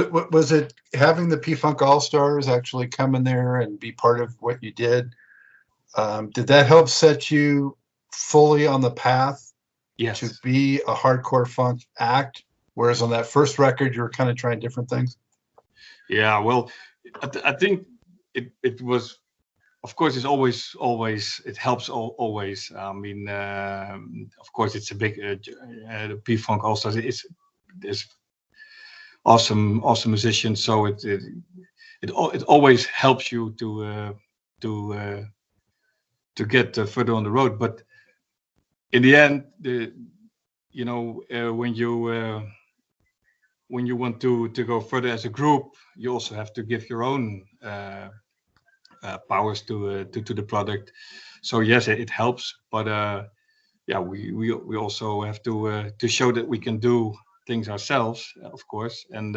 What was it, having the P-Funk All-Stars actually come in there and be part of what you did? Did that help set you fully on the path Yes. to be a hardcore funk act? Whereas on that first record, you were kind of trying different things? Yeah, well, I think it was, of course, it's always it helps always. I mean, of course, it's a big the P-Funk All-Stars. There's awesome musicians, so it always helps you to get further on the road. But in the end, when you want to go further as a group, you also have to give your own powers to the product. So yes, it helps, but yeah, we also have to show that we can do things ourselves, of course, and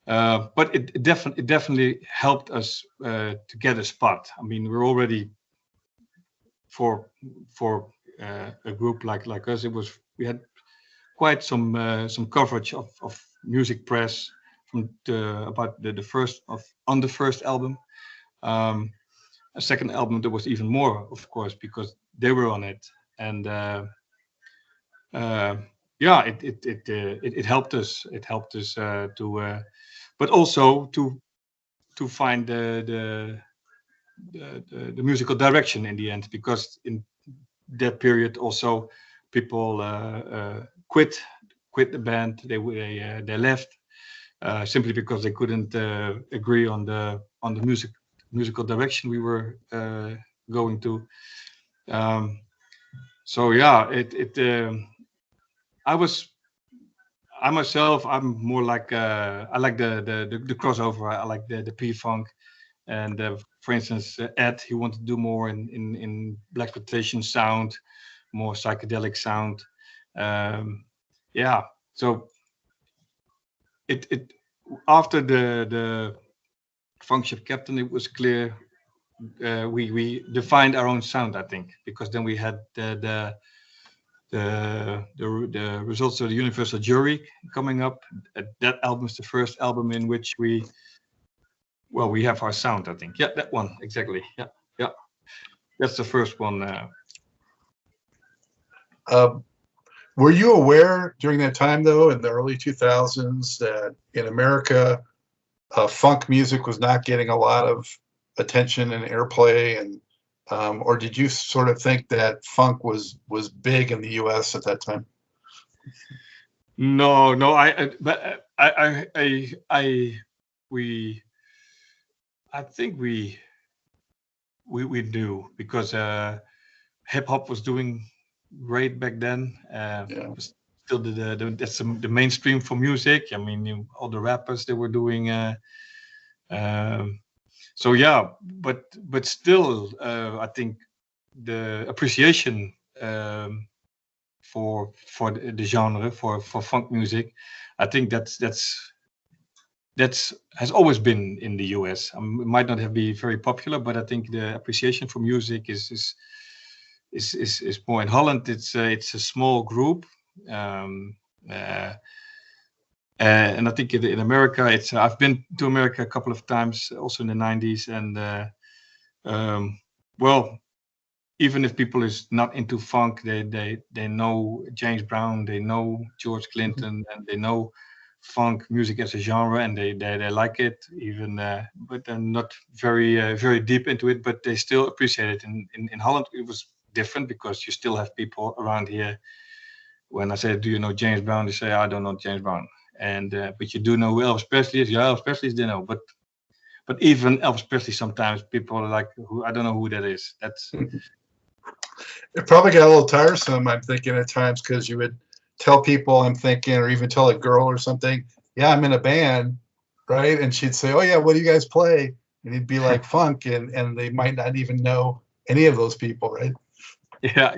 but it definitely helped us to get a spot. I mean, we're already for a group like us. We had quite some coverage of music press from about the first on the first album. A second album there was even more, of course, because they were on it, and yeah, it helped us. It helped us to, but also to find the musical direction in the end, because in that period also people quit the band. They left simply because they couldn't agree on the musical direction we were going to. So yeah, I myself, I'm more like I like the crossover. I like the P-Funk, and for instance, Ed, he wanted to do more in blaxploitation sound, more psychedelic sound. Yeah, so it after the Funkship Captain, it was clear we defined our own sound, I think, because then we had the results of the Universal Jury coming up. That album is the first album in which we have our sound, I think. Yeah, that one exactly. Yeah, that's the first one. Were you aware during that time, though, in the early 2000s, that in America, funk music was not getting a lot of attention and airplay, and or did you sort of think that funk was big in the U.S. at that time? No, I think we do, because hip hop was doing great back then. It was still that's the mainstream for music. I mean, all the rappers, they were doing. So yeah, but still, I think the appreciation for the genre, for funk music, I think that's has always been in the US. It might not have been very popular, but I think the appreciation for music is more in Holland. It's a small group, and I think in America, I've been to America a couple of times, also in the 90s, and well, even if people is not into funk, they know James Brown, they know George Clinton, and they know funk music as a genre, and they like it, even but they're not very deep into it, but they still appreciate it. In Holland it was different, because you still have people around here, when I say, do you know James Brown, they say, I don't know James Brown. And but you do know who Elvis Presley is. Yeah, Elvis Presley is, they know, but even Elvis Presley, sometimes people are like, who, I don't know who that is. That's It probably got a little tiresome, I'm thinking, at times, because you would tell people, I'm thinking, or even tell a girl or something, yeah, I'm in a band, right? And she'd say, oh yeah, what do you guys play? And he'd be like, funk, and they might not even know any of those people, right? yeah,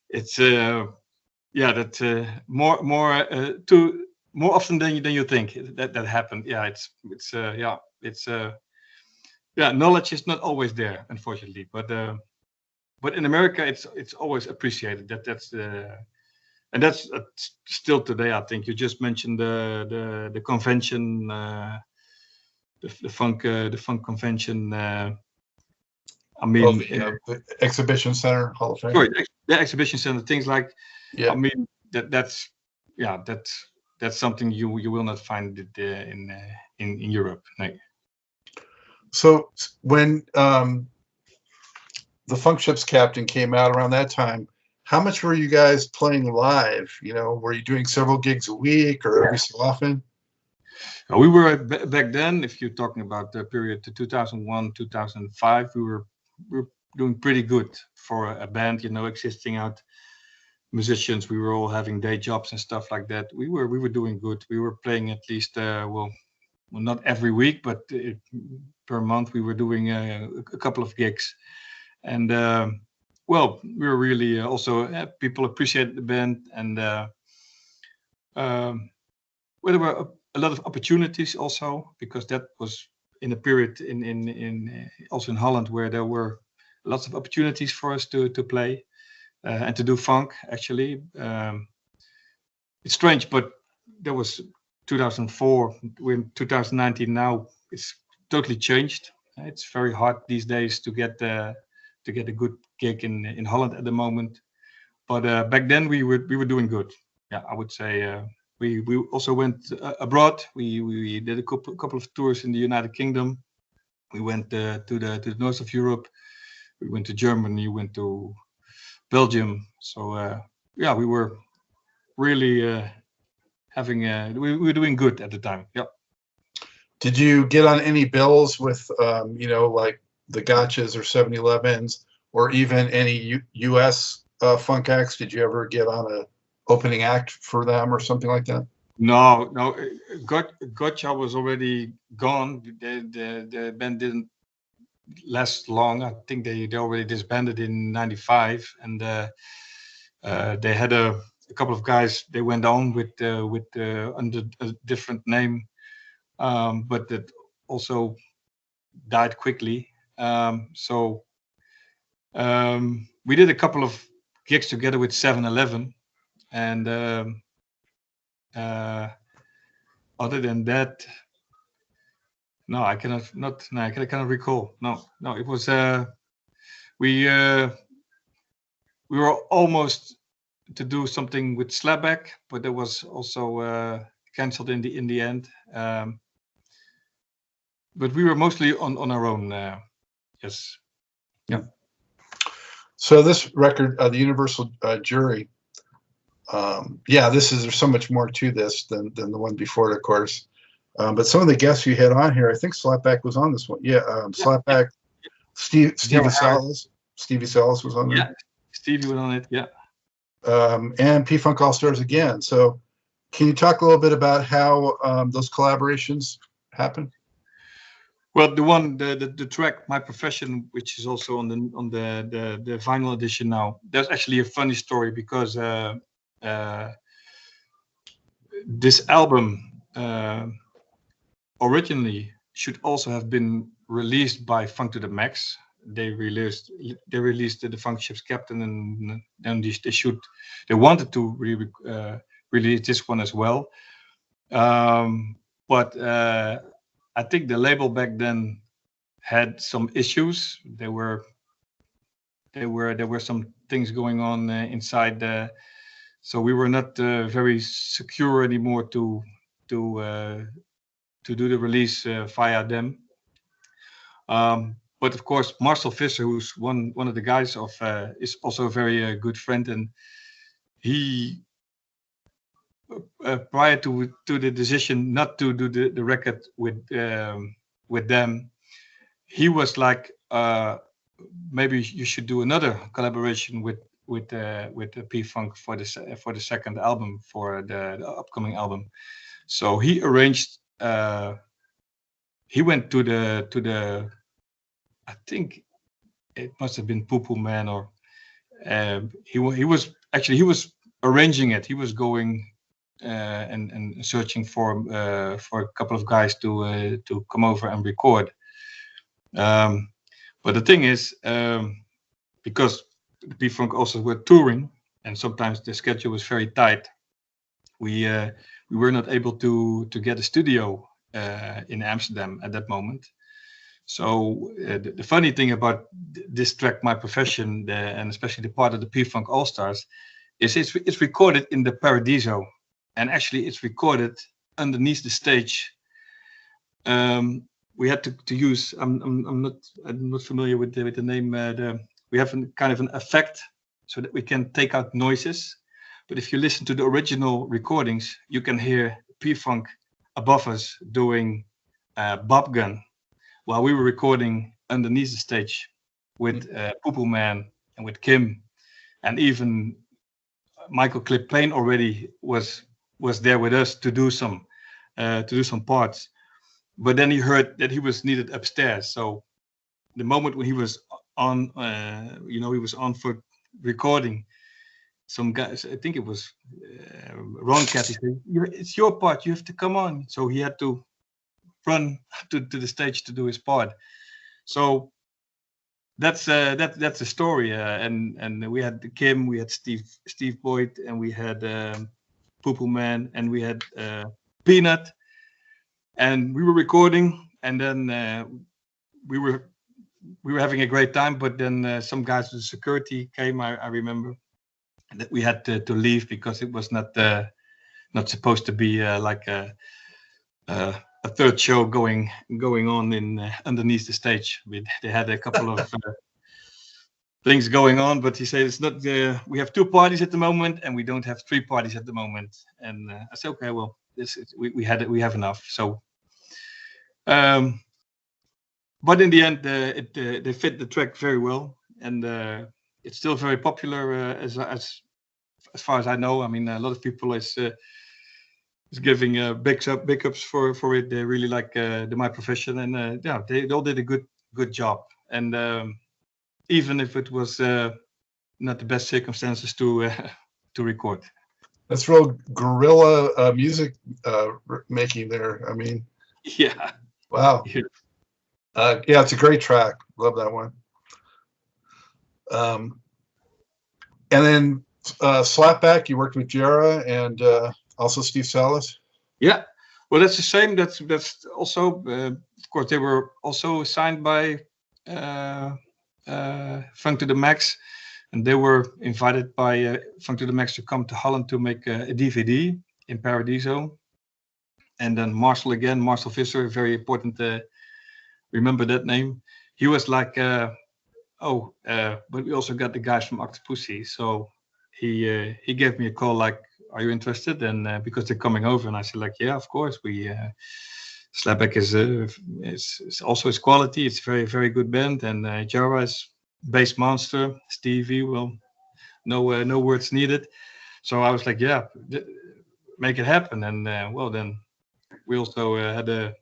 it's yeah, that more often than you think that happened. Yeah, yeah, knowledge is not always there, unfortunately, but in America it's always appreciated. and that's still today. I think you just mentioned the convention, the funk convention. I mean, the Exhibition Center Hall of Fame. sorry, the exhibition center, things like. Yeah. I mean, that's something you will not find it in Europe. No. So when the Funk Ship's Captain came out around that time, how much were you guys playing live? You know, were you doing several gigs a week or every so often? We were back then, if you're talking about the period to 2001, 2005, we were doing pretty good for a band, you know, existing out musicians. We were all having day jobs and stuff like that. We were doing good. We were playing at least, well, not every week, but per month we were doing a couple of gigs. And well, we were really also people appreciated the band, and well, there were a lot of opportunities also, because that was in a period in also in Holland where there were lots of opportunities for us to play and to do funk. Actually, it's strange, but there was 2004. We're in 2019 now. It's totally changed. It's very hard these days to get a good gig in Holland at the moment. But back then we were doing good. Yeah, I would say we also went abroad. We did a couple of tours in the United Kingdom. We went to the north of Europe. We went to Germany. Went to Belgium. So yeah, we were really having we were doing good at the time. Yeah. Did you get on any bills with you know, like the Gotchas or 7-Elevens, or even any US funk acts? Did you ever get on a opening act for them or something like that? No. Gotcha was already gone. The band didn't last long. I think they already disbanded in '95, and they had a couple of guys. They went on with under a different name, but that also died quickly. So we did a couple of gigs together with 7-Eleven, and other than that, no, I cannot recall. No, it was we were almost to do something with Slapback, but that was also cancelled in the end. But we were mostly on our own. Yes. Yeah. So this record, the Universal Jury, yeah, there's so much more to this than the one before it, of course. But some of the guests you had on here, I think Slapback was on this one. Yeah, Slapback, Stevie Salas was on there. Yeah, Stevie was on it. Yeah. And P-Funk All-Stars again. So can you talk a little bit about how those collaborations happen? Well, the track "My Profession," which is also on the vinyl edition now, there's actually a funny story, because this album originally should also have been released by Funk to the Max. They released the Funk Ship's Captain, and then they wanted to release this one as well. But I think the label back then had some issues. There were some things going on inside, so we were not very secure anymore to do the release via them. But of course, Marcel Visser, who's one of the guys is also a very good friend, and he prior to the decision not to do the record with them, he was like, maybe you should do another collaboration with P-Funk for the second album, for the upcoming album. So he arranged. He went to the I think it must have been Poo Poo Man, or he was arranging it. He was going and searching for a couple of guys to come over and record. But the thing is, because the P-Funk also were touring, and sometimes the schedule was very tight. We were not able to get a studio in Amsterdam at that moment. So the funny thing about this track, My Profession, and especially the part of the P-Funk All-Stars, is it's recorded in the Paradiso, and actually it's recorded underneath the stage. We had to use. I'm not familiar with the name. We have kind of an effect so that we can take out noises. But if you listen to the original recordings, you can hear P-Funk above us doing Bob Gun, while we were recording underneath the stage with Poo Poo Man and with Kim, and even Michael Clip Payne already was there with us to do some parts. But then he heard that he was needed upstairs. So the moment when he was on, he was on for recording, some guys, I think it was Ron Cat, he said, "It's your part. You have to come on." So he had to run to the stage to do his part. So that's the story. And we had Kim, we had Steve Boyd, and we had Poo Poo Man, and we had Peanut, and we were recording, and then we were having a great time. But then some guys with security came. I remember that we had to leave because it was not supposed to be like a third show going on in underneath the stage. They had a couple of things going on, but he said it's not. We have 2 parties at the moment, and we don't have 3 parties at the moment. And I said, okay, well, we have enough. So, but in the end, they fit the track very well, and it's still very popular as far as I know. I mean, a lot of people is giving big ups for it. They really like My Profession, and they all did a good job. And even if it was not the best circumstances to record. That's real guerrilla music making there. I mean, Yeah. wow. Yeah, it's a great track. Love that one. And then Slapback, you worked with Jera and also Steve Salas. Yeah, well, that's the same. That's also, of course, they were also signed by Funk to the Max, and they were invited by Funk to the Max to come to Holland to make a DVD in Paradiso. And then Marcel Visser, very important. Remember that name? He was like, but we also got the guys from OctavePussy, so he gave me a call like, are you interested? And because they're coming over, and I said like, yeah, of course. We Slapback is also his quality. It's a very, very good band, and Jara is bass monster. Stevie, well, no words needed. So I was like, yeah, make it happen. And well, then we also had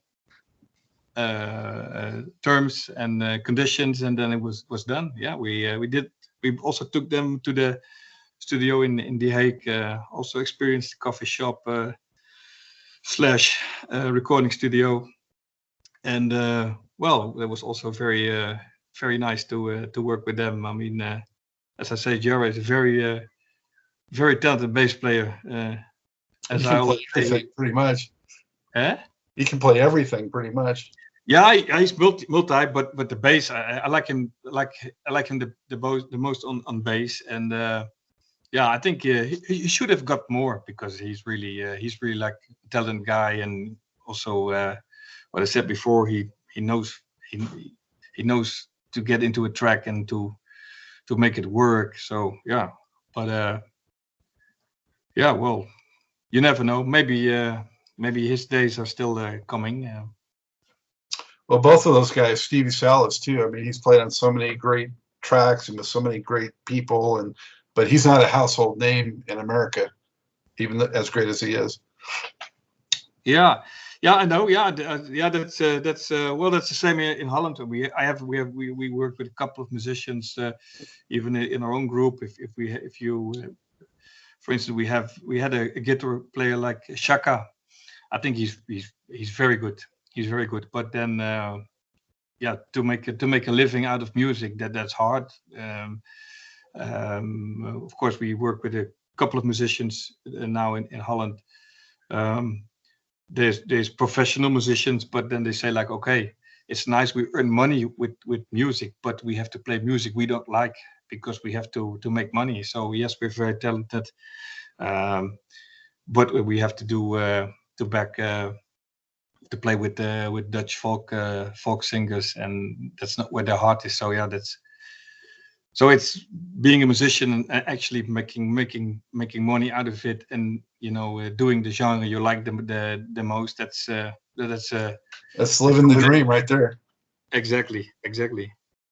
terms and conditions, and then it was done. Yeah, we did. We also took them to the studio in The Hague, also experienced the coffee shop / recording studio, and well, it was also very very nice to work with them. I mean, as I say, Jara is a very very talented bass player. As I always say, pretty much. Eh? He can play everything pretty much. Yeah, he's multi, but the bass, I like him. I like him the most on bass, and yeah, I think he should have got more because he's really like a talented guy, and also what I said before, he knows to get into a track and to make it work. So yeah, but yeah, well, you never know. Maybe his days are still coming. Well, both of those guys, Stevie Salas too. I mean, he's played on so many great tracks and with so many great people, but he's not a household name in America, even as great as he is. Yeah, I know. Yeah, that's well, that's the same in Holland. We work with a couple of musicians, even in our own group. If you, for instance, we had a guitar player like Shaka. I think he's very good. He's very good. But then, yeah, to make a living out of music, that's hard. Of course, we work with a couple of musicians now in Holland. There's professional musicians, but then they say like, okay, it's nice we earn money with music, but we have to play music we don't like because we have to make money. So yes, we're very talented, but we have to do to back to play with Dutch folk singers, and that's not where their heart is. So yeah, so it's being a musician and actually making money out of it, and doing the genre you like the most. That's living the dream right there. Exactly.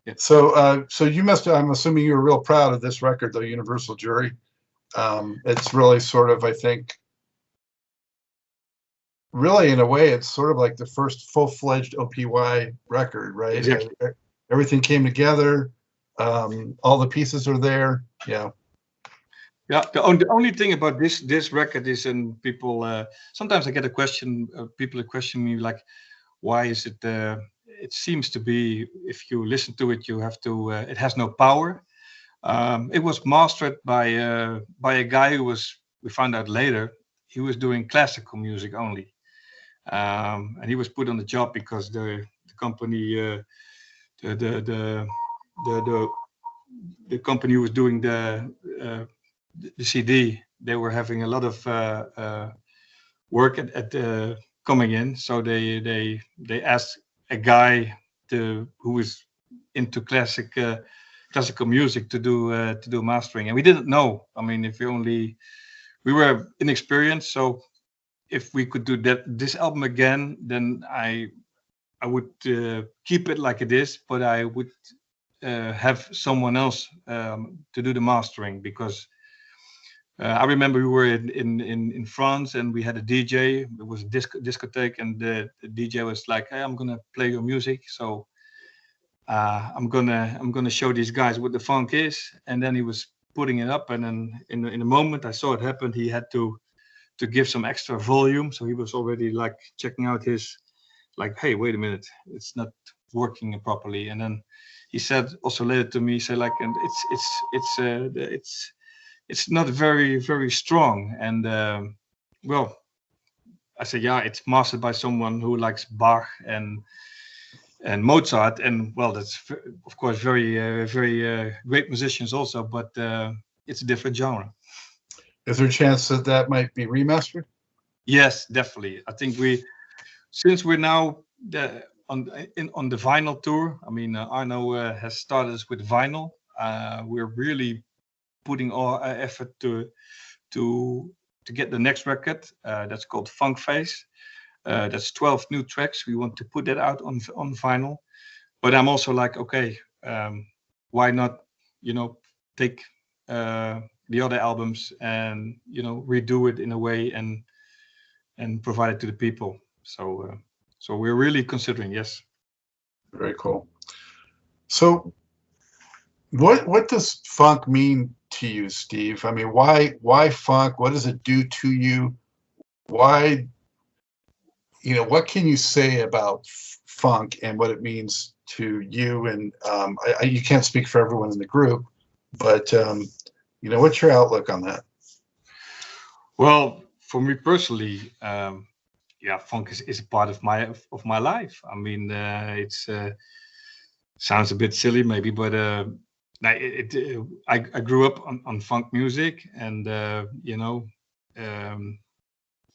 Yeah. So you must. I'm assuming you were real proud of this record, though. Universal Jury. It's really sort of, I think, really in a way, it's sort of like the first full-fledged OPY record, right? Exactly. Everything came together. All the pieces are there. Yeah. The only thing about this record is, and people sometimes I get a question. People question me like, why is it? It seems to be, if you listen to it, you have to. It has no power. It was mastered by a guy who was. We found out later he was doing classical music only, and he was put on the job because the company, the company who was doing the CD, they were having a lot of work at coming in, so they asked a guy who was into classical music to do mastering, and we didn't know. I mean, we were inexperienced, so if we could do this album again, then I would keep it like it is, but I would have someone else to do the mastering, because I remember we were in France, and we had a DJ. It was a discotheque, and the DJ was like, "Hey, I'm gonna play your music, so I'm gonna show these guys what the funk is." And then he was putting it up, and then in the moment I saw it happen, he had to give some extra volume. So he was already like checking out his, like, "Hey, wait a minute, it's not working properly." And then he said also later to me, he said like, "And it's not very, very strong." And well, I said, "Yeah, it's mastered by someone who likes Bach and Mozart, and well, that's of course very great musicians also, but it's a different genre." Is there a chance that might be remastered? Yes, definitely. I think since we're now on the vinyl tour. I mean, Arno has started us with vinyl. We're really putting all our effort to get the next record. That's called Funk Face. That's 12 new tracks. We want to put that out on vinyl. But I'm also like, okay, why not, take the other albums and redo it in a way and provide it to the people. So we're really considering, yes. Very cool. So what does funk mean to you, Steve? I mean, why funk? What does it do to you? Why, what can you say about funk and what it means to you? And you can't speak for everyone in the group, but what's your outlook on that? Well, for me personally, yeah, funk is a part of my life. I mean, it's sounds a bit silly maybe, but I grew up on funk music, and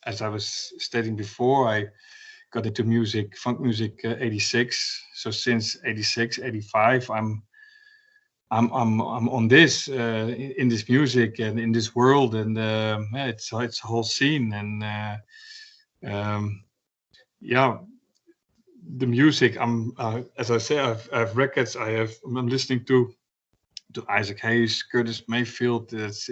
as I was stating before, I got into funk music, 86. So since 86, 85, I'm on this in this music and in this world, and yeah, it's a whole scene, and yeah, the music. As I say, I have records. I'm listening to Isaac Hayes, Curtis Mayfield. It's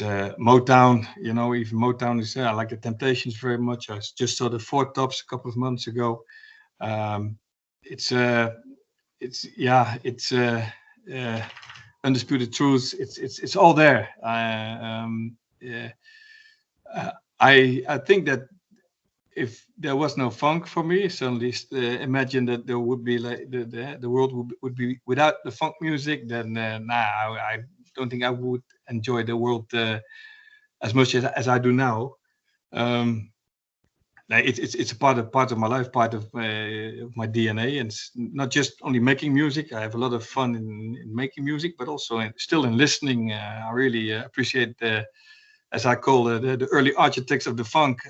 Motown. Even Motown is. I like the Temptations very much. I just saw the Four Tops a couple of months ago. It's Undisputed Truth. It's all there. Yeah. I think that if there was no funk for me, suddenly imagine that there would be like the world would be without the funk music. Then I don't think I would enjoy the world as much as I do now. Um, like it's a part of my life, part of my DNA, and it's not just only making music. I have a lot of fun in making music, but also still in listening. I really appreciate as I call the early architects of the funk,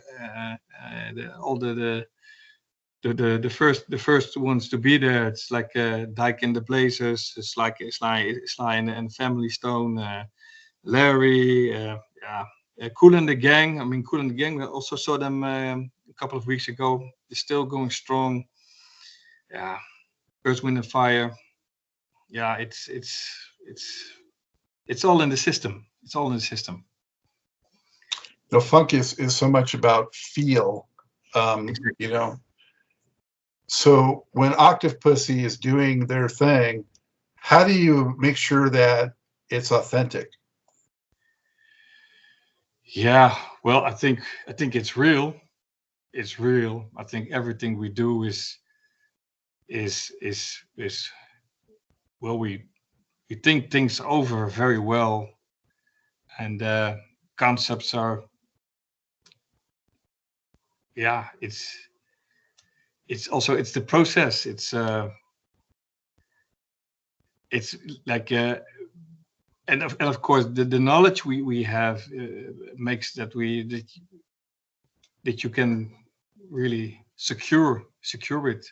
all the first ones to be there. It's like Dyke and the Blazers. It's like Sly and Family Stone, Larry, yeah, Kool and the Gang. I mean, Kool and the Gang. We also saw them a couple of weeks ago. They're still going strong. Yeah, Earth, Wind and Fire. Yeah, it's all in the system. It's all in the system. Funk is so much about feel, So when OctavePussy is doing their thing, how do you make sure that it's authentic? Yeah, well, I think it's real. It's real. I think everything we do is well, we think things over very well, and concepts are, yeah, it's also it's the process. It's like and of course the knowledge we have makes that that you can really secure it.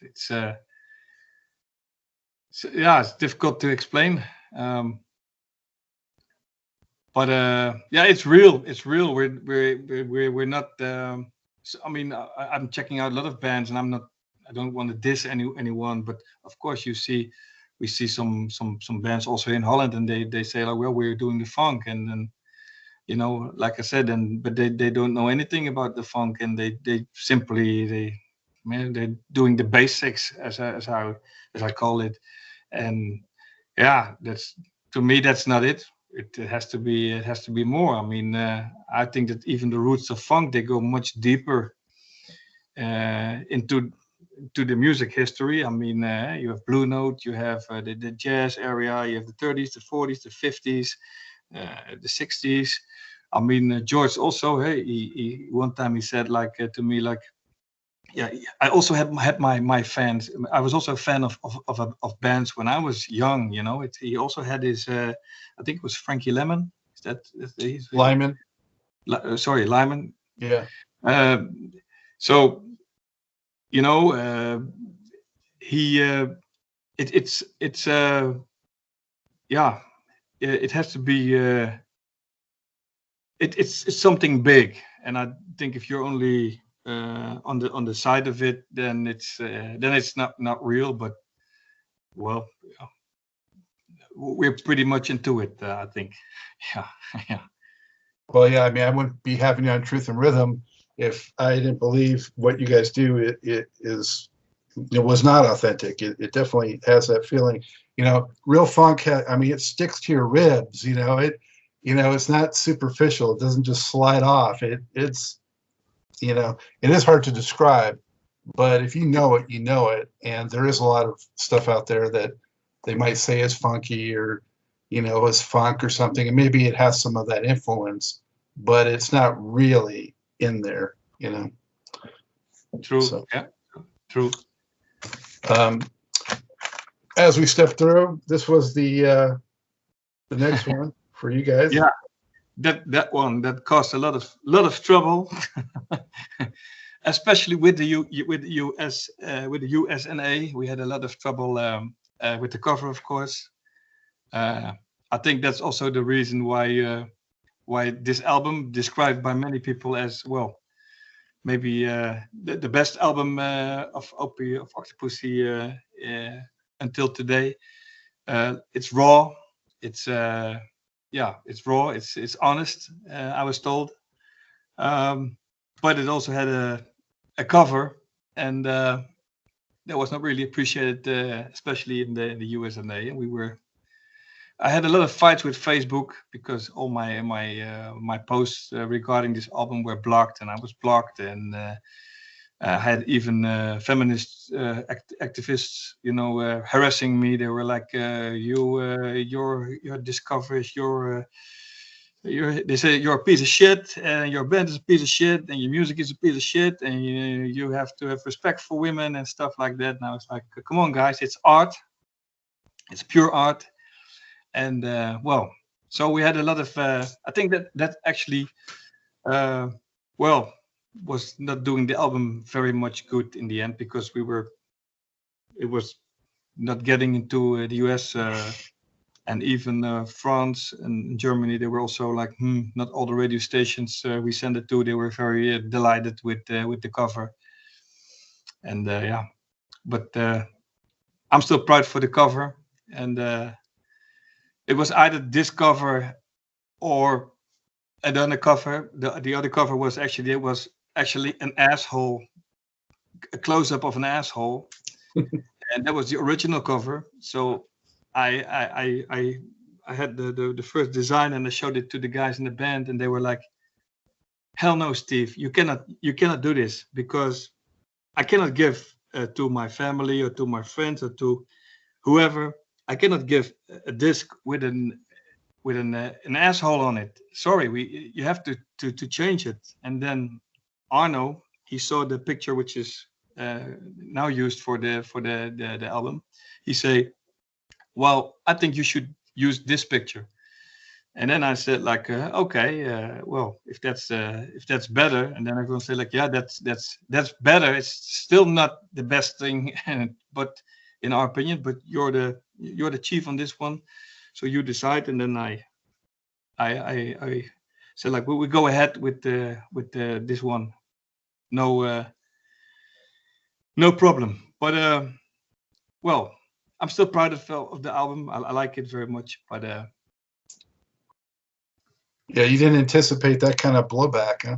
Yeah, it's difficult to explain. But yeah, it's real. It's real. We're not. So, I mean, I'm checking out a lot of bands, and I don't want to diss anyone, but of course, we see some bands also in Holland, and they say like, well, we're doing the funk, and then like I said, but they don't know anything about the funk, and they simply they're doing the basics as I call it, and yeah, that's to me that's not it. It has to be more. I mean, I think that even the roots of funk, they go much deeper into the music history. I mean, you have Blue Note, you have the jazz area, you have the 30s, the 40s, the 50s, the 60s. I mean, George also, hey, he one time he said like to me like, yeah, I also had my fans. I was also a fan of bands when I was young. He also had his. I think it was Frankie Lemon. Is that Lyman? Sorry, Lyman. Yeah. So he. It's yeah. It has to be. It's something big, and I think if you're only on the side of it, then it's not real. But well, we're pretty much into it. I think. Yeah, yeah. Well, yeah. I mean, I wouldn't be having you on Truth and Rhythm if I didn't believe what you guys do. It was not authentic. It definitely has that feeling. Real funk. It sticks to your ribs. It's not superficial. It doesn't just slide off. It's it is hard to describe, but if you know it, you know it. And there is a lot of stuff out there that they might say is funky or, is funk or something. And maybe it has some of that influence, but it's not really in there, True. So, yeah. True. As we step through, this was the next one for you guys. Yeah. That one that caused a lot of trouble, especially with the US with the USNA. We had a lot of trouble with the cover, of course. I think that's also the reason why this album, described by many people as well, maybe the best album of OctavePussy until today. It's raw. It's it's raw. It's honest. I was told, but it also had a cover, and that was not really appreciated, especially in the USA. And I had a lot of fights with Facebook because all my posts regarding this album were blocked, and I was blocked, and had even feminist activists, harassing me. They were like, your discoveries, they say you're a piece of shit, and your band is a piece of shit, and your music is a piece of shit, and you have to have respect for women and stuff like that. Now it's like, come on, guys, it's art, it's pure art, and so we had a lot of. I think that actually, was not doing the album very much good in the end, because it was not getting into the US. And even France and Germany, they were also like, not all the radio stations we sent it to, they were very delighted with the cover. And but I'm still proud for the cover. And it was either this cover or another cover. The other cover was actually an asshole, a close-up of an asshole, and that was the original cover. So I had the first design, and I showed it to the guys in the band, and they were like, "Hell no, Steve! You cannot do this, because I cannot give to my family or to my friends or to whoever. I cannot give a disc with an asshole on it. Sorry, you have to change it." And then Arno, he saw the picture, which is now used for the album. He say, "Well, I think you should use this picture." And then I said, like, okay, well, if that's better. And then everyone said, like, yeah, that's better. It's still not the best thing, but in our opinion. But you're the chief on this one, so you decide. And then I said, like, we go ahead with this one. No problem. But well, I'm still proud of the album. I like it very much. But yeah, you didn't anticipate that kind of blowback, huh?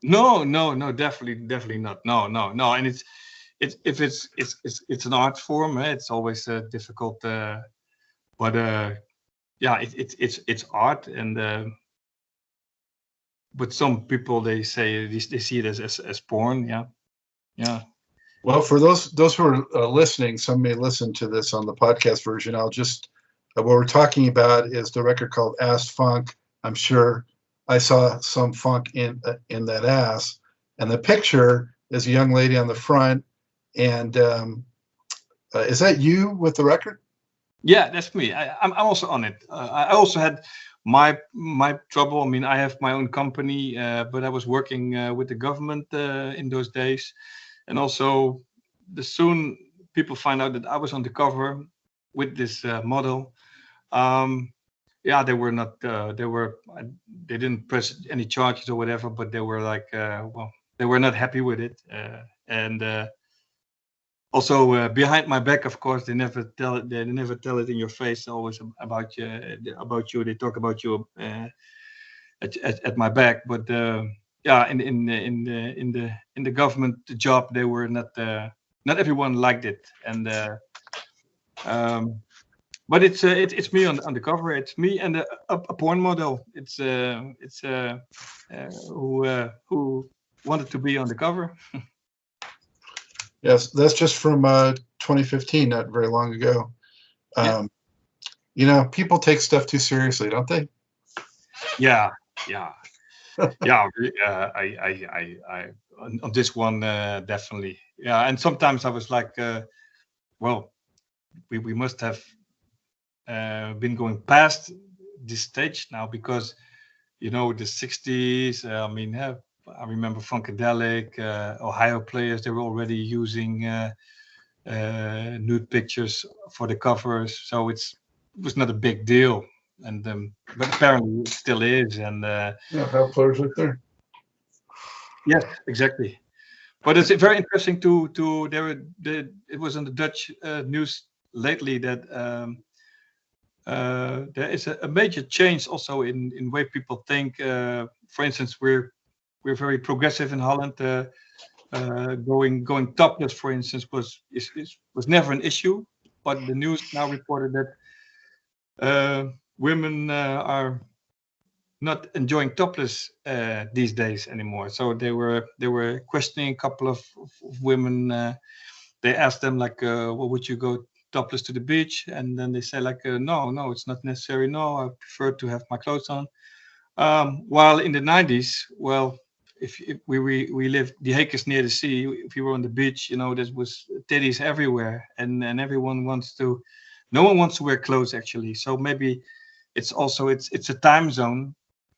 no, definitely not. No. And it's if it's an art form, it's always difficult. But yeah, it's art, and but some people, they say they see it as porn. Yeah. Well, for those who are listening, some may listen to this on the podcast version. I'll just what we're talking about is the record called Ass Funk. I'm sure I saw some funk in that ass, and the picture is a young lady on the front. And is that you with the record? Yeah, that's me. I'm also on it. I also had my trouble. I mean, I have my own company, but I was working with the government in those days, and also soon people find out that I was on the cover with this model. Yeah, they were not. They didn't press any charges or whatever, but they were like, well, they were not happy with it, and. Also, behind my back, of course, they never tell it. They never tell it in your face. Always about you. They talk about you at my back. But yeah, in the government job, they were not everyone liked it. And but it's me on the cover. It's me and a porn model. It's who wanted to be on the cover. Yes, that's just from 2015, not very long ago. You know, people take stuff too seriously, don't they? Yeah. I on this one definitely. Yeah, and sometimes I was like, well, we must have been going past this stage now, because the 60s. I mean, I remember Funkadelic, Ohio Players. They were already using nude pictures for the covers, so it was not a big deal. And but apparently it still is. And yeah, Ohio Players right there. Yes, exactly. But it's very interesting to it was in the Dutch news lately that there is a major change also in way people think. For instance, we're very progressive in Holland. Going topless, for instance, was never an issue. But the news now reported that women are not enjoying topless these days anymore. So they were questioning a couple of women. They asked them like, well, would you go topless to the beach? And then they say like, no, it's not necessary. No, I prefer to have my clothes on. While in the 90s, well, if we lived, the Hague is near the sea. If you were on the beach, there was titties everywhere, and everyone wants to. No one wants to wear clothes actually. So maybe it's also it's a time zone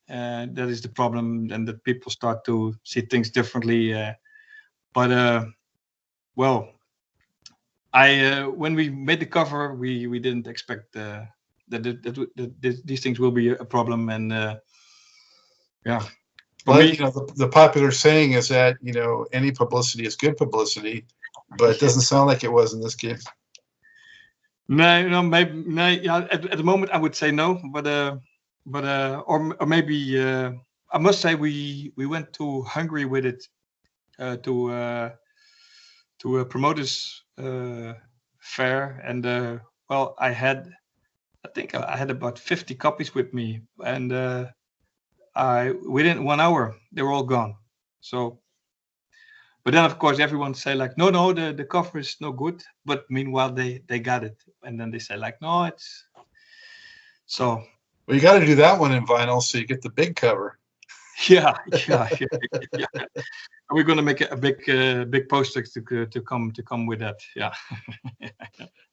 that is the problem, and that people start to see things differently. But well, I when we made the cover, we didn't expect that these things will be a problem, and yeah. For But me, the popular saying is that any publicity is good publicity, but it doesn't sound like it was in this case. no, maybe no. Yeah, at the moment I would say no, but or maybe I must say we went to Hungary with it to promote this fair, and well, I think I had about 50 copies with me, and within 1 hour they were all gone. So, but then of course everyone say like, no, the cover is no good. But meanwhile they got it, and then they say like, no, it's so. Well, you got to do that one in vinyl so you get the big cover. Yeah. We're gonna make a big poster to come with that. Yeah.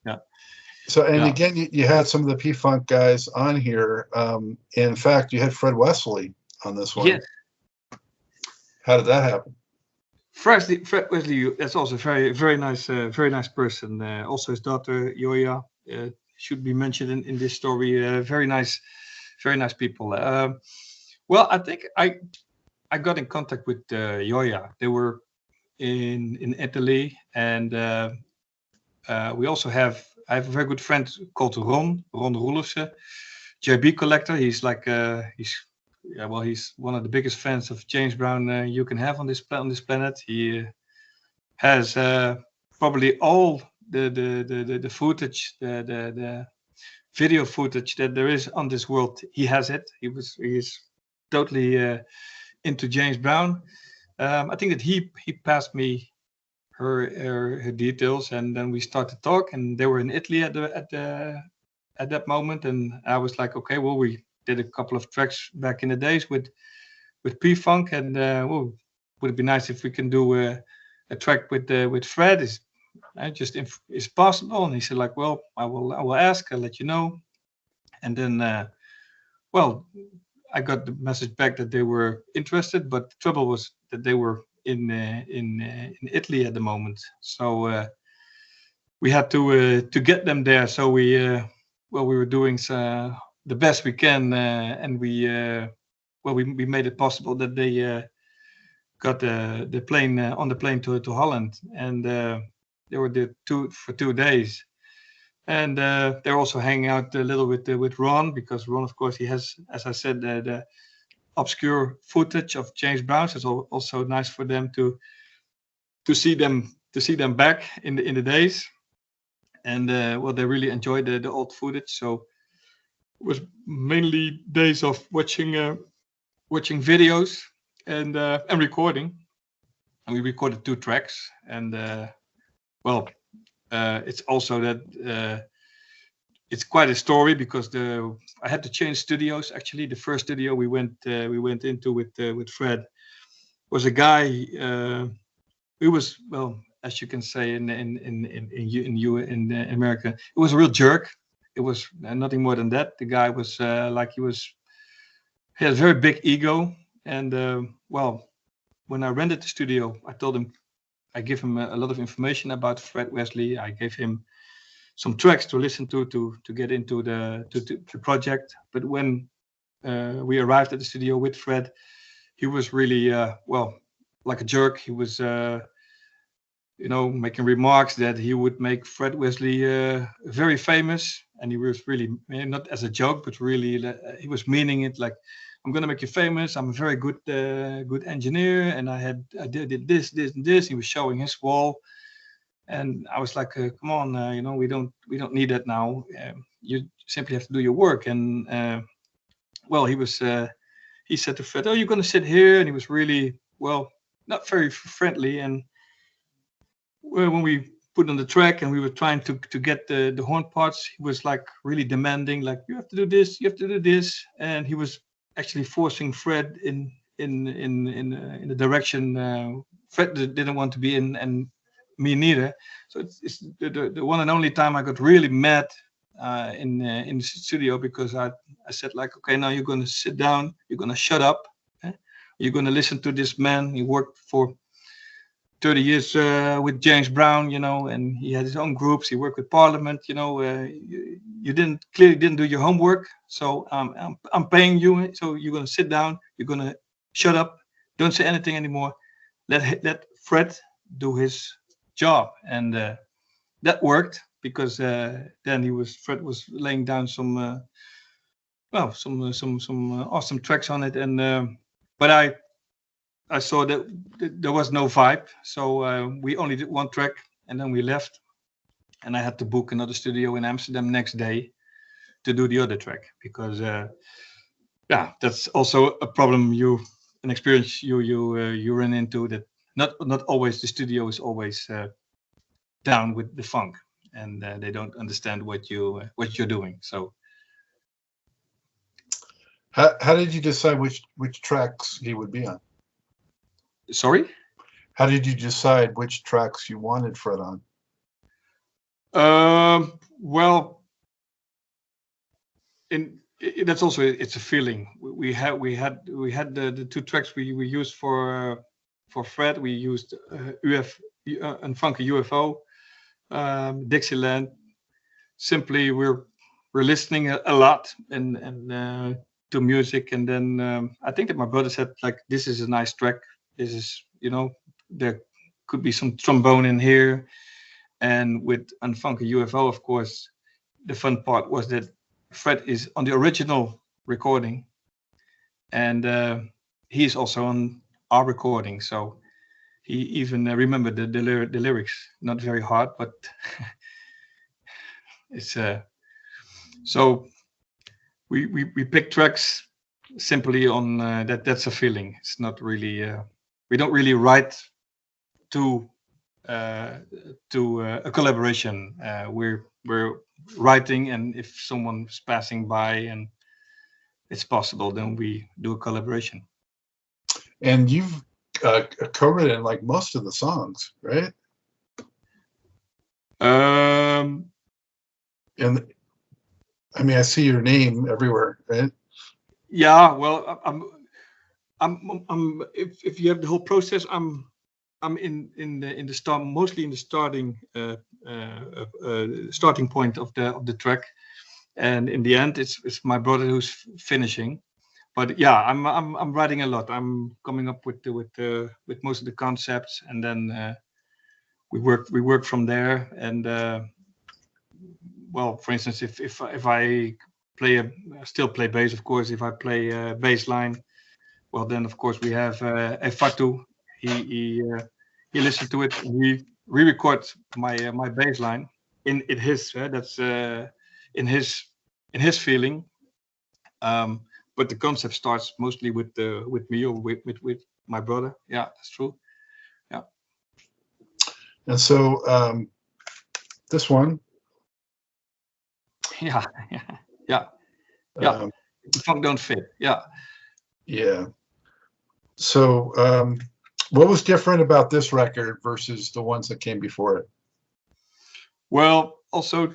Yeah. So, and Yeah. again, you had some of the P-Funk guys on here. In fact, you had Fred Wesley on this one. Yes. How did that happen? Fred Wesley, that's also very nice person. Also, his daughter Yoya should be mentioned in this story. Very nice people. Well, I think I got in contact with Yoya. They were in Italy, and we also I have a very good friend called Ron Roelofse, JB collector. He's like he's one of the biggest fans of James Brown you can have on this planet. He has probably all the footage, the video footage that there is on this world. He has it. He is totally into James Brown. I think that he passed me her details, and then we started to talk. And they were in Italy at that moment, and I was like, okay, well, we did a couple of tracks back in the days with P-Funk, and well, would it be nice if we can do a track with Fred? Is possible? And he said like, well, I will ask. I'll let you know. And then well, I got the message back that they were interested, but the trouble was that they were in Italy at the moment. So we had to get them there. So we were doing the best we can, and we made it possible that they got the plane on the plane to Holland, and they were there for 2 days. And they're also hanging out a little with Ron, because Ron, of course, he has, as I said, the obscure footage of James Brown. So it's also nice for them to see them back in the days. And well, they really enjoyed the old footage. So it was mainly days of watching videos and recording. And we recorded 2 tracks. And well, it's also that it's quite a story, because I had to change studios. Actually, the first studio we went into with Fred was a guy. He was, well, as you can say in America, it was a real jerk. It was nothing more than that. The guy was he had a very big ego, and well, when I rented the studio, I gave him a lot of information about Fred Wesley. I gave him some tracks to listen to get into the project. But when we arrived at the studio with Fred, he was really well, like a jerk. He was making remarks that he would make Fred Wesley very famous, and he was really, not as a joke, but really he was meaning it. Like, I'm gonna make you famous. I'm a very good engineer, and I did this and this. He was showing his wall. And I was like, come on, we don't need that now. You simply have to do your work. And well, he was he said to Fred, "Oh, you're gonna sit here," and he was really, well, not very friendly. And when we put on the track and we were trying to get the horn parts, he was like really demanding, like, you have to do this, you have to do this, and he was actually forcing Fred in the direction Fred didn't want to be in, and me neither. So it's the one and only time I got really mad in the studio, because I said, like, okay, now you're gonna sit down, you're gonna shut up, eh? You're gonna listen to this man. He worked for 30 years with James Brown, and he had his own groups. He worked with Parliament, you clearly didn't do your homework. So I'm paying you. So you're going to sit down. You're going to shut up. Don't say anything anymore. Let Fred do his job. And that worked, because then Fred was laying down some awesome tracks on it. And but I saw that there was no vibe, so we only did one track, and then we left. And I had to book another studio in Amsterdam next day to do the other track, because that's also a problem, an experience you run into, that not always the studio is always down with the funk, and they don't understand what you're doing. So How did you decide which tracks he would be on? sorry. How did you decide which tracks you wanted Fred on? Well, that's also, it's a feeling. We had the two tracks we used for Fred. We used Unfunky UFO, Dixieland. Simply, we're listening a lot and to music, and then I think that my brother said, like, this is a nice track. This is, there could be some trombone in here. And with Unfunky UFO, of course, the fun part was that Fred is on the original recording, and he's also on our recording. So he even remembered the lyrics. Not very hard, but it's so we pick tracks simply on that's a feeling. It's not really we don't really write to a collaboration. We're writing, and if someone's passing by and it's possible, then we do a collaboration. And you've co-written like most of the songs, right? And I mean, I see your name everywhere, right? Yeah. Well, I'm if you have the whole process, I'm in the start, mostly in the starting point of the track, and in the end, it's my brother who's finishing. But yeah, I'm writing a lot. I'm coming up with most of the concepts, and then we work from there. And well, for instance, if I still play bass, of course. If I play bass line, well, then of course we have a Fatu. He listened to it. We re-record my bass line in his that's in his feeling. But the concept starts mostly with me, or with my brother. Yeah, that's true. Yeah. And so this one. Yeah. The funk don't fit. Yeah. Yeah. So what was different about this record versus the ones that came before it? Well, also,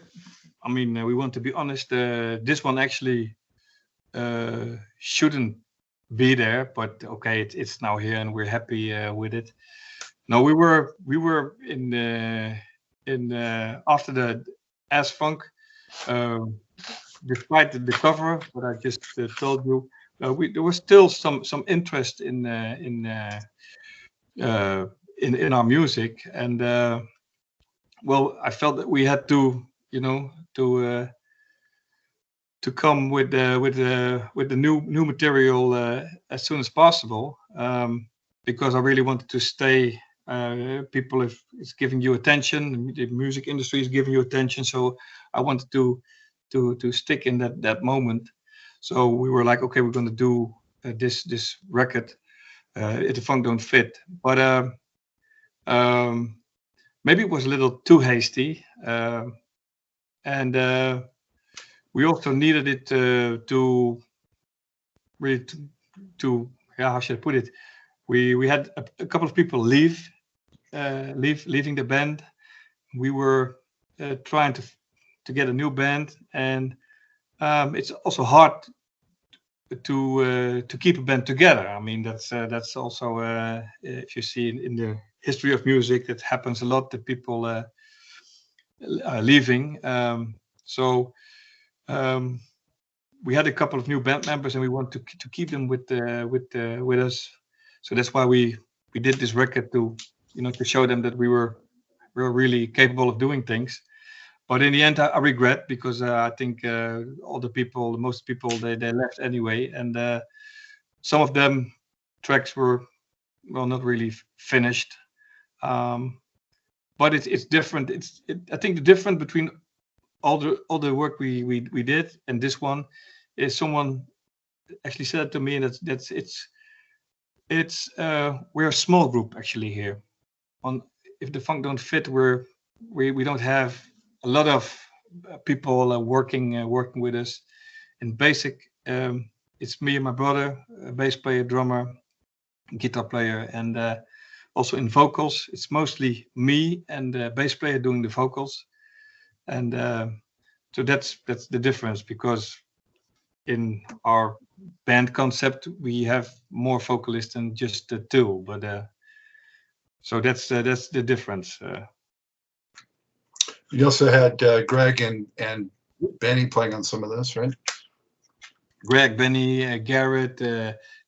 I mean, we want to be honest. This one actually shouldn't be there, but okay, it's now here, and we're happy with it. No, we were in after the As Funk, despite the cover that I just told you, there was still some interest in our music, and well, I felt that we had to, to come with the new material as soon as possible, because I really wanted to stay. People, if it's giving you attention, the music industry is giving you attention, so I wanted to stick in that moment. So we were like, okay, we're going to do this record, If the Funk Don't Fit. But maybe it was a little too hasty, and we also needed it to really to yeah, how should I put it? We had a couple of people leaving the band. We were trying to get a new band, and it's also hard to keep a band together. I mean, that's also if you see in the history of music, that happens a lot, that people are leaving. So we had a couple of new band members, and we want to keep them with us. So that's why we did this record, to to show them that we were really capable of doing things. But in the end, I regret, because I think most people, they left anyway, and some of them tracks were, well, not really finished. But it's different. I think the difference between all the work we did and this one is, someone actually said it to me, and we're a small group actually here. On If the Funk Don't Fit, we don't have a lot of people working with us. In basic, it's me and my brother, a bass player, drummer, guitar player, and also in vocals, it's mostly me and the bass player doing the vocals. And so that's the difference, because in our band concept we have more vocalists than just the two. But so that's the difference. You also had Greg and Benny playing on some of this, right? Greg, Benny, Garrett,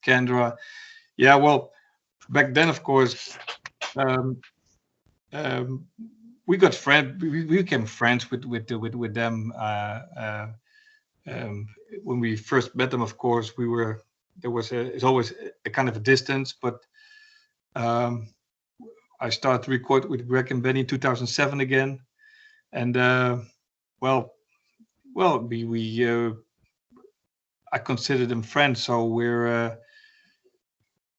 Kendra. Yeah, well, back then, of course, we got we became friends with them. When we first met them, of course, it's always a kind of a distance. But I started to record with Greg and Benny in 2007 again, and I consider them friends. So we're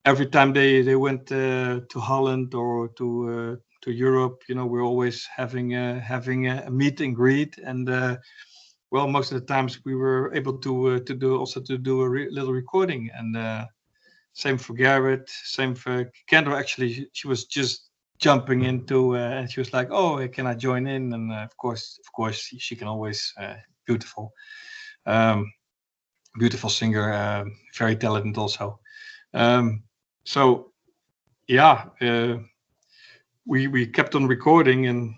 every time they went to Holland or to Europe, we're always having a meet and greet. And well, most of the times we were able to do a little recording. And same for Garrett, same for Kendra. Actually, she was just jumping into, and she was like, "Oh, can I join in?" And of course, she can always. Beautiful. Beautiful singer, very talented also. So yeah, we kept on recording, and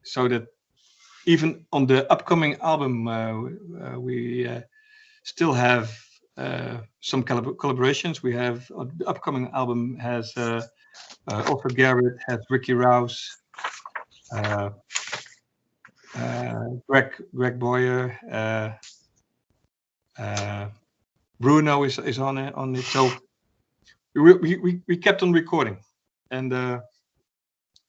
so that even on the upcoming album, we still have some collaborations. We have the upcoming album has also Garrett, has Ricky Rouse, Greg Boyer. Bruno is on it. So we kept on recording, and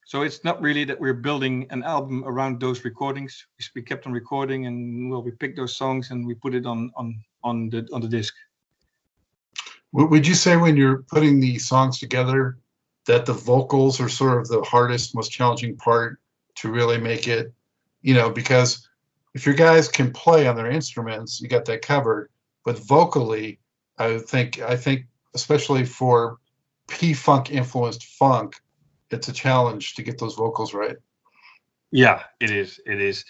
so it's not really that we're building an album around those recordings. We kept on recording, and well, we picked those songs and we put it on the disc. Would you say, when you're putting the songs together, that the vocals are sort of the hardest, most challenging part to really make it? Because if your guys can play on their instruments, you got that covered. But vocally, I think especially for P-Funk influenced funk, it's a challenge to get those vocals right. Yeah, it is.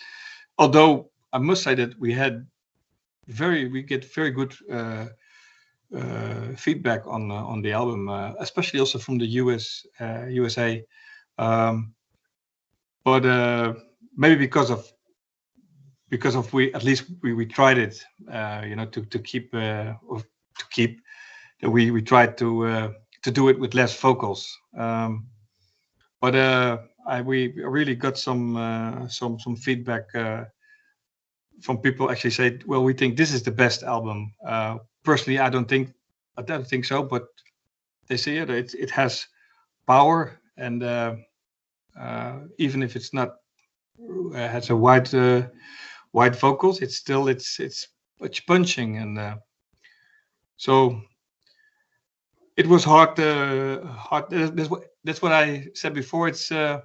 Although I must say that we get very good feedback on the album, especially also from the USA. But maybe because of we tried it, to keep that we tried to do it with less vocals. But we really got some feedback from people actually say, well, we think this is the best album. Personally, I don't think so, but they say it has power, and even if it's not has a wide vocals, it's still it's punching, and so It was hard. Hard. That's what I said before. It's to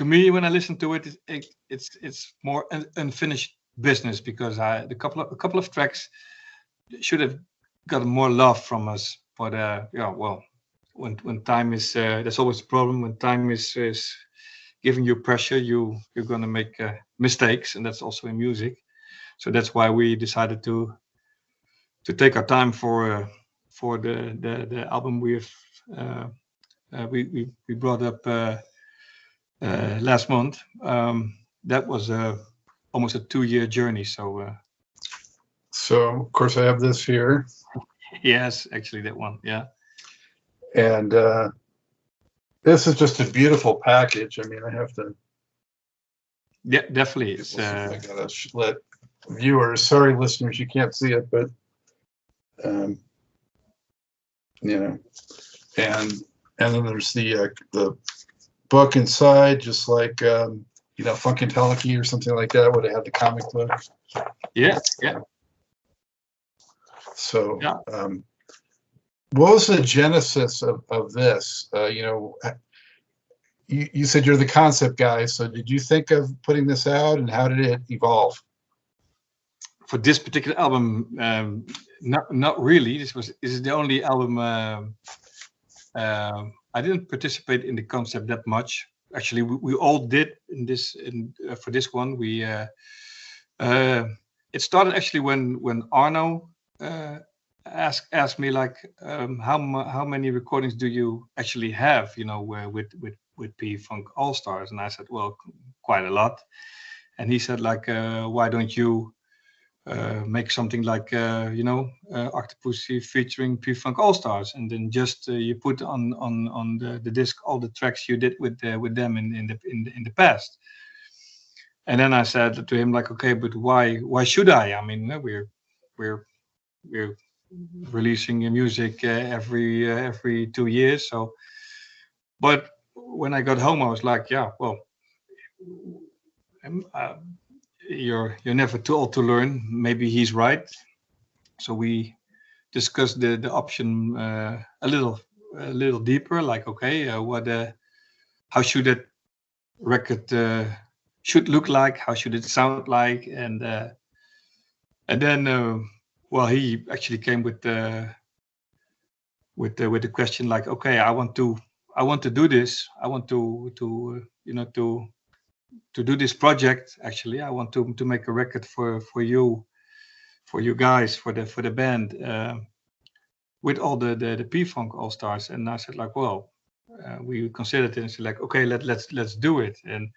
me when I listen to it, it's more unfinished business because a couple of tracks should have got more love from us. But yeah, well, when time is that's always a problem. When time is giving you pressure, you're gonna make mistakes, and that's also in music. So that's why we decided to take our time for the album uh, we brought up last month. That was almost a 2-year journey. So So, of course, I have this here. yes, actually that one, yeah. And this is just a beautiful package. I mean, I have to. Yeah, definitely. It's I gotta let viewers, sorry, listeners, you can't see it, but you know, and then there's the book inside, just like Funky or something like that, would have had the comic book. yeah. So, Yeah. what was the genesis of this? You said you're the concept guy, so did you think of putting this out, and how did it evolve? For this particular album, not really. This is the only album. I didn't participate in the concept that much. Actually, we all did in this. For this one, we it started actually when Arno asked me like, how many recordings do you actually have? With P Funk All Stars, and I said, well, quite a lot. And he said like, why don't you make something like OctavePussy featuring P Funk All Stars, and then just you put on the disc all the tracks you did with them in the past. And then I said to him like, okay, but why should I? I mean, we're releasing music every 2 years. So, but when I got home, I was like, yeah, well, you're never too old to learn. Maybe he's right. So we discussed the option a little deeper. Like, okay, how should that record should look like? How should it sound like? And then, well, he actually came with the question like, okay, I want to do this. I want to do this project. Actually, I want to make a record for you guys, for the band, with all the P Funk All Stars. And I said like, well, we considered it and said like, okay, let's do it. And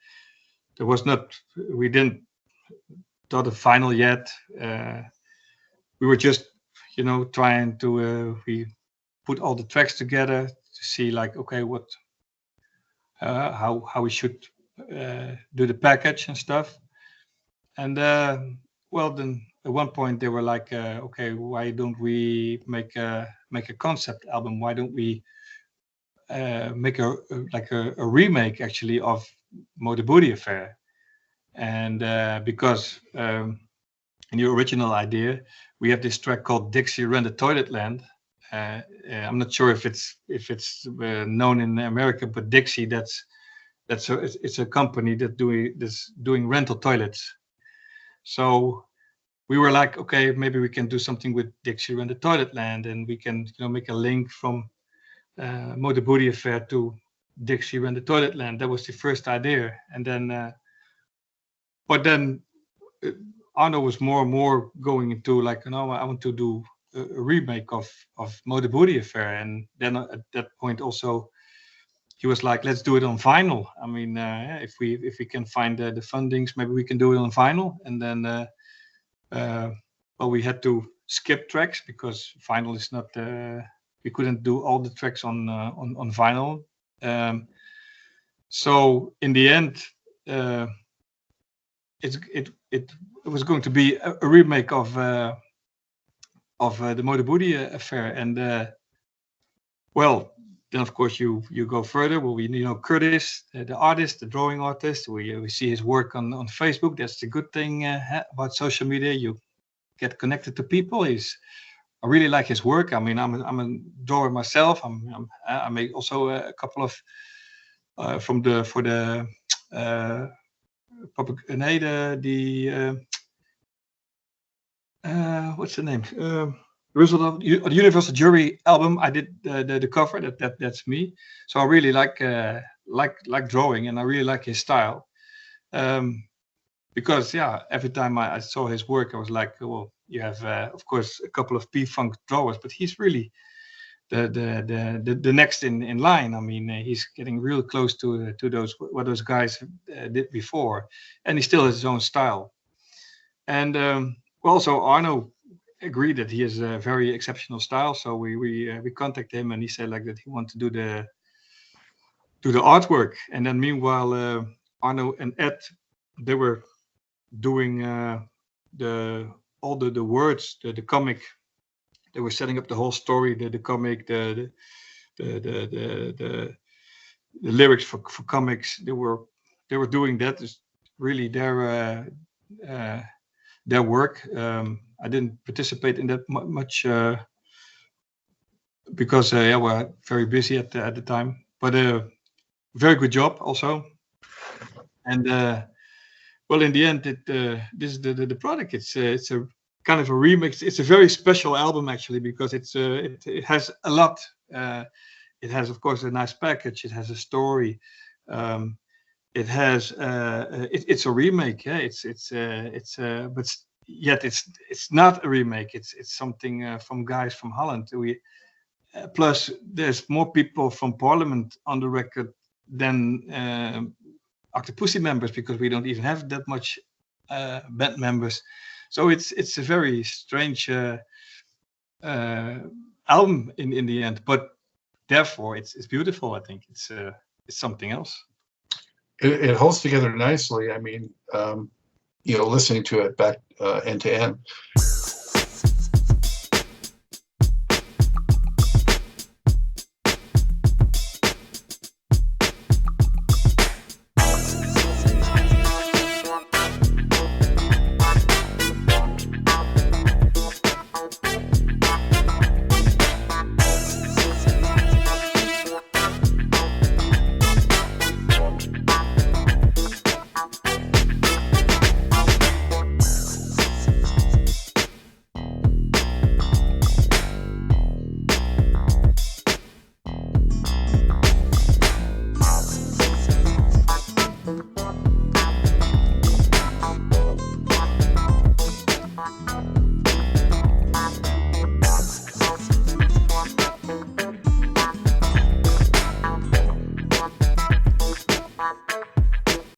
we didn't do the final yet. We were just trying to we put all the tracks together to see like, okay, what how we should do the package and stuff. And well, then at one point they were like, okay, why don't we make a concept album? Why don't we make a remake actually of Motor Booty Affair? And because in the original idea, we have this track called Dixie Ran the Toilet Land. I'm not sure if it's known in America, but Dixie, it's a company that's doing rental toilets. So we were like, okay, maybe we can do something with Dixie Ran the Toilet Land, and we can make a link from Motor Booty Affair to Dixie Ran the Toilet Land. That was the first idea, and then but then Arno was more and more going into like, I want to do a remake of Motor Booty Affair. And then at that point also he was like, let's do it on vinyl. I mean, if we can find the fundings, maybe we can do it on vinyl. And then well, we had to skip tracks because vinyl is not we couldn't do all the tracks on vinyl. So in the end, it was going to be a remake of the Motor Booty Affair. And well, then of course you go further. Well, we Curtis, the artist, the drawing artist. We see his work on Facebook. That's the good thing about social media. You get connected to people. He's I really like his work. I mean, I'm a drawer myself. I make also a couple of for the public what's the name? Result of the Universal Jury album. I did the cover. That's me. So I really like drawing, and I really like his style. Because every time I saw his work, I was like, well, you have of course a couple of P-Funk drawers, but he's really the next in line. I mean, he's getting real close to those what those guys did before, and he still has his own style. And also Arno agreed that he has a very exceptional style. So we contacted him, and he said like that he wanted to do the artwork. And then meanwhile, Arno and Ed, they were doing all the words, the comic. They were setting up the whole story, the comic, the lyrics for comics. They were doing that. Is really their work. I didn't participate in that much because we're very busy at the time. But very good job also. And well, in the end, this is the product. It's a kind of a remix. It's a very special album actually, because it has a lot. It has, of course, a nice package. It has a story. It has it's a remake. Yeah, but yet it's not a remake. It's something from guys from Holland. Plus there's more people from Parliament on the record than OctavePussy members, because we don't even have that much band members. So it's a very strange album in the end, but therefore it's beautiful. I think it's something else. It holds together nicely. I mean, listening to it back end to end,